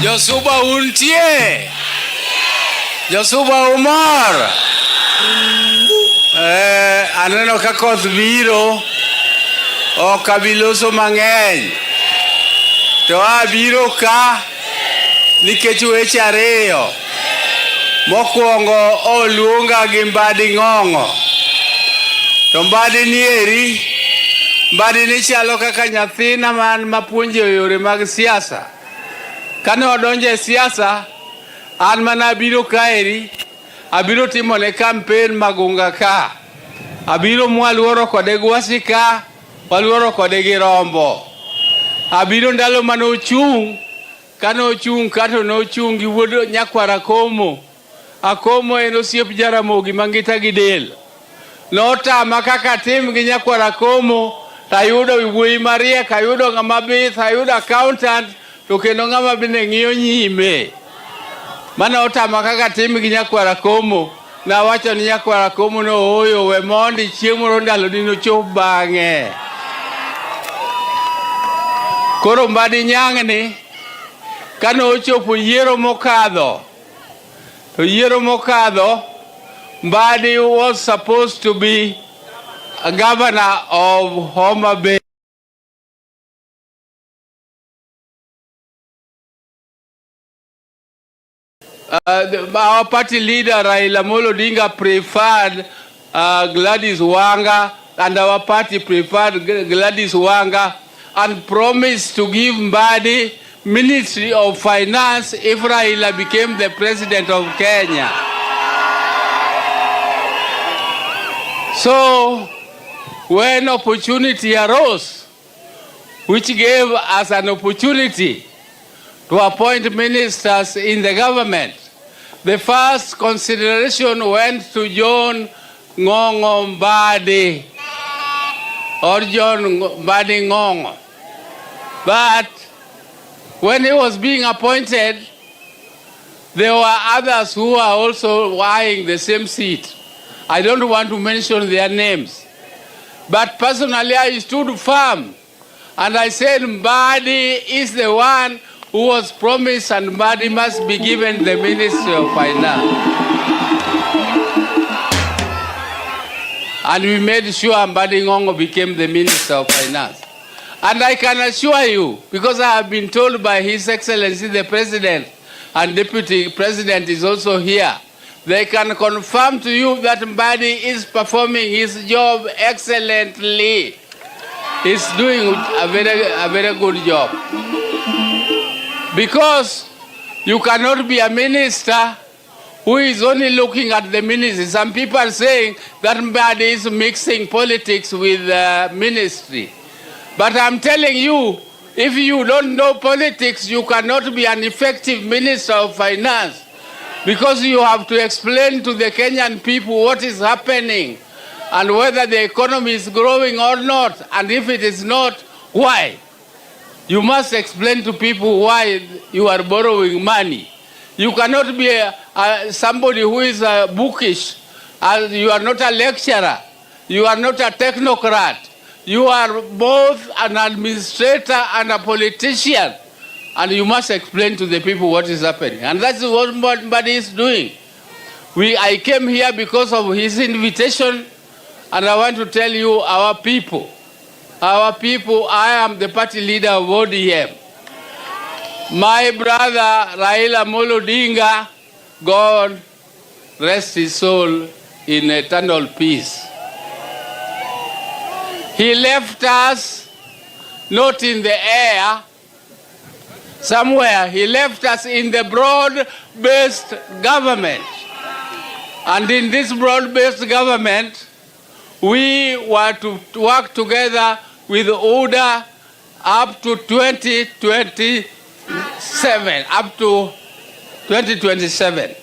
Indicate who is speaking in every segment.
Speaker 1: Josuba untie. Josuba umor. Aneno ka koth biro. Ok abiloso mang'eny. To abiro ka nikech weche ariyo. Mokwongo oluonga gi Mbadi Ng'ong'o. To Mbadi ni eri. Mbadi ni chalo kaka nyathina man mapuonje yore mag siasa. Kane odonje e siasa, an mana abiro kaeri, abiro timone kampen magunga ka. Abiro mwaluoro kode gwasi ka, waluoro kode gi Rombo. Abiro ndalo mane ochung', kane ochung' kato ne ochung' gi wuod nyakwara Komo. Akomo en osiep Jaramogi Mangita gi del. Notama kaka tim gi nyakwara Komo, tayudo wuoyi mariek, ayudo ng'ama bith, ayudo accountant, to kendo ng'ama bende ng'iyo nyime. Mane otama kaka tim gi nyakwara Komo, nawacho ni nyakwara Komo no oyo we mondi chieng' moro ndalo ni nochop bang'e. Koro Mbadi nyang'ni, kane ochopo yiero mokadho, to yiero mokadho, Mbadi was supposed to be a governor of Homa Bay. Our party leader Raila Amolo Odinga preferred Gladys Wanga, and our party preferred Gladys Wanga, and promised to give Mbadi Ministry of Finance if Raila became the president of Kenya. So, when opportunity arose, which gave us an opportunity to appoint ministers in the government, the first consideration went to John Ng'ong'o Mbadi, or John Mbadi Ng'ong'o. But when he was being appointed, there were others who were also eyeing the same seat. I don't want to mention their names. But personally, I stood firm, and I said Mbadi is the one who was promised, and Mbadi must be given the Ministry of Finance. And we made sure Mbadi Ng'ong'o became the Minister of Finance. And I can assure you, because I have been told by His Excellency the President, and Deputy President is also here, they can confirm to you that Mbadi is performing his job excellently. He's doing a very good job. Because you cannot be a minister who is only looking at the ministry. Some people are saying that Mbadi is mixing politics with ministry. But I'm telling you, if you don't know politics, you cannot be an effective Minister of Finance. Because you have to explain to the Kenyan people what is happening and whether the economy is growing or not. And if it is not, why? You must explain to people why you are borrowing money. You cannot be somebody who is bookish. You are not a lecturer. You are not a technocrat. You are both an administrator and a politician. And you must explain to the people what is happening. And that's what Mbadi is doing. I came here because of his invitation, and I want to tell you, our people, I am the party leader of ODM. My brother Raila Amolo Odinga, God rest his soul in eternal peace. He left us not in the air, somewhere. He left us in the broad-based government. And in this broad-based government, we were to work together with ODA up to 2027,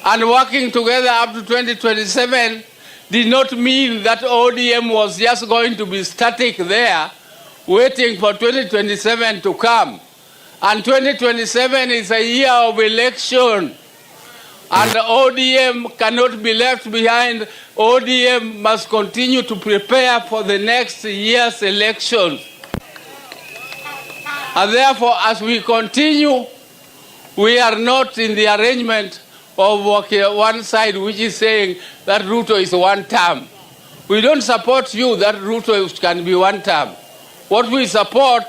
Speaker 1: And working together up to 2027 did not mean that ODM was just going to be static there, waiting for 2027 to come. And 2027 is a year of election. And ODM cannot be left behind. ODM must continue to prepare for the next year's elections. And therefore, as we continue We are not in the arrangement of one side which is saying that Ruto is one term. We don't support you that Ruto can be one term. What we support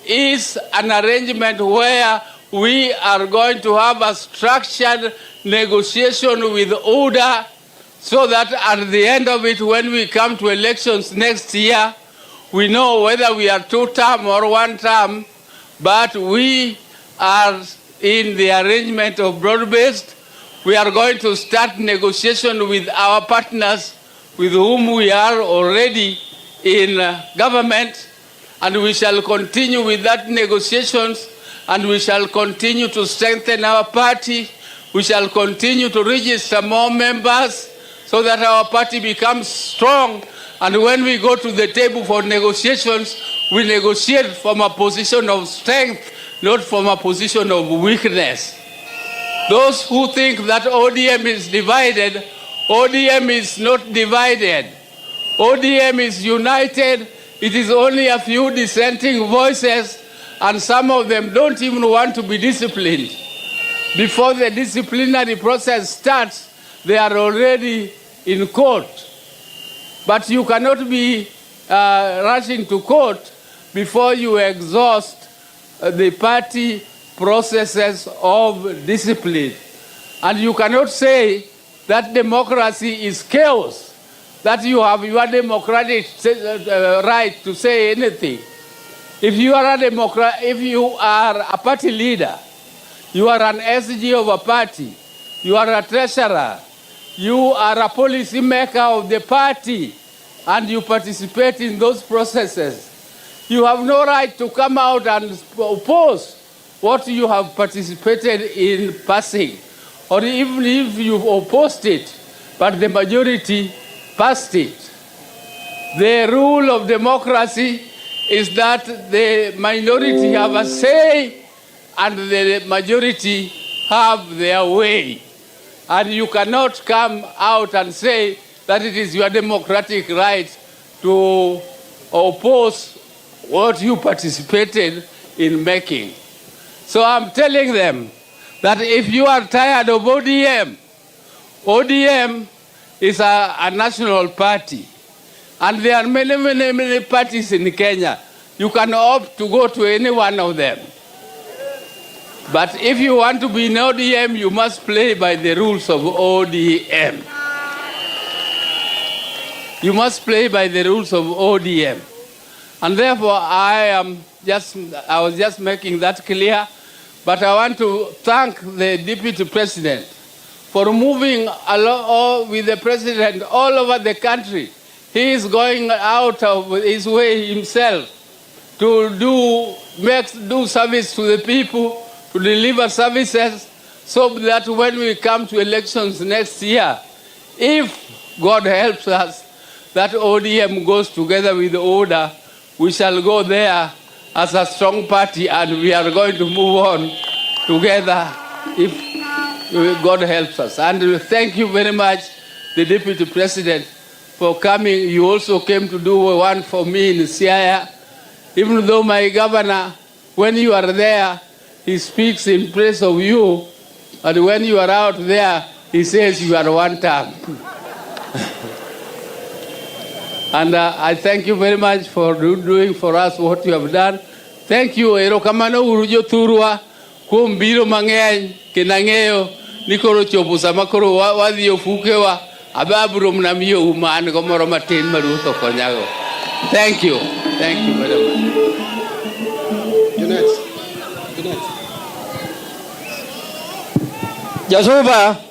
Speaker 1: is an arrangement where we are going to have a structured negotiation with order, so that at the end of it, when we come to elections next year, we know whether we are two-term or one-term, but we are in the arrangement of broad-based. We are going to start negotiation with our partners with whom we are already in government, and we shall continue with that negotiations, and we shall continue to strengthen our party. We shall continue to register more members so that our party becomes strong. And when we go to the table for negotiations, we negotiate from a position of strength, not from a position of weakness. Those who think that ODM is divided, ODM is not divided. ODM is united. It is only a few dissenting voices, and some of them don't even want to be disciplined. Before the disciplinary process starts, they are already in court. But you cannot be rushing to court before you exhaust the party processes of discipline. And you cannot say that democracy is chaos, that you have your democratic right to say anything. If you are if you are a party leader, you are an SG of a party, you are a treasurer, you are a policy maker of the party, and you participate in those processes, you have no right to come out and oppose what you have participated in passing, or even if you opposed it, but the majority passed it. The rule of democracy is that the minority have a say and the majority have their way. And you cannot come out and say that it is your democratic right to oppose what you participated in making. So I'm telling them that if you are tired of ODM, ODM is a national party. And there are many parties in Kenya. You can opt to go to any one of them. But if you want to be in ODM, you must play by the rules of ODM. You must play by the rules of ODM. And therefore, I was just making that clear. But I want to thank the Deputy President for moving along with the President all over the country. He is going out of his way himself to do service to the people, to deliver services, so that when we come to elections next year, if God helps us, that ODM goes together with the order, we shall go there as a strong party, and we are going to move on together if God helps us. And thank you very much, the Deputy President, for coming. You also came to do one for me in Siaya. Even though my governor, when you are there, he speaks in praise of you, and when you are out there, he says you are one term. And I thank you very much for doing for us what you have done. Thank you. Erokamano urujo turwa kumbiro mang'eny kinang'eyo nikoro chopo sama koro wadhi ofukewa ababuro mnamiyo uman gomoro matin maruto konyago. Thank you. Thank you very much.
Speaker 2: Good night. Good night. Jasuba.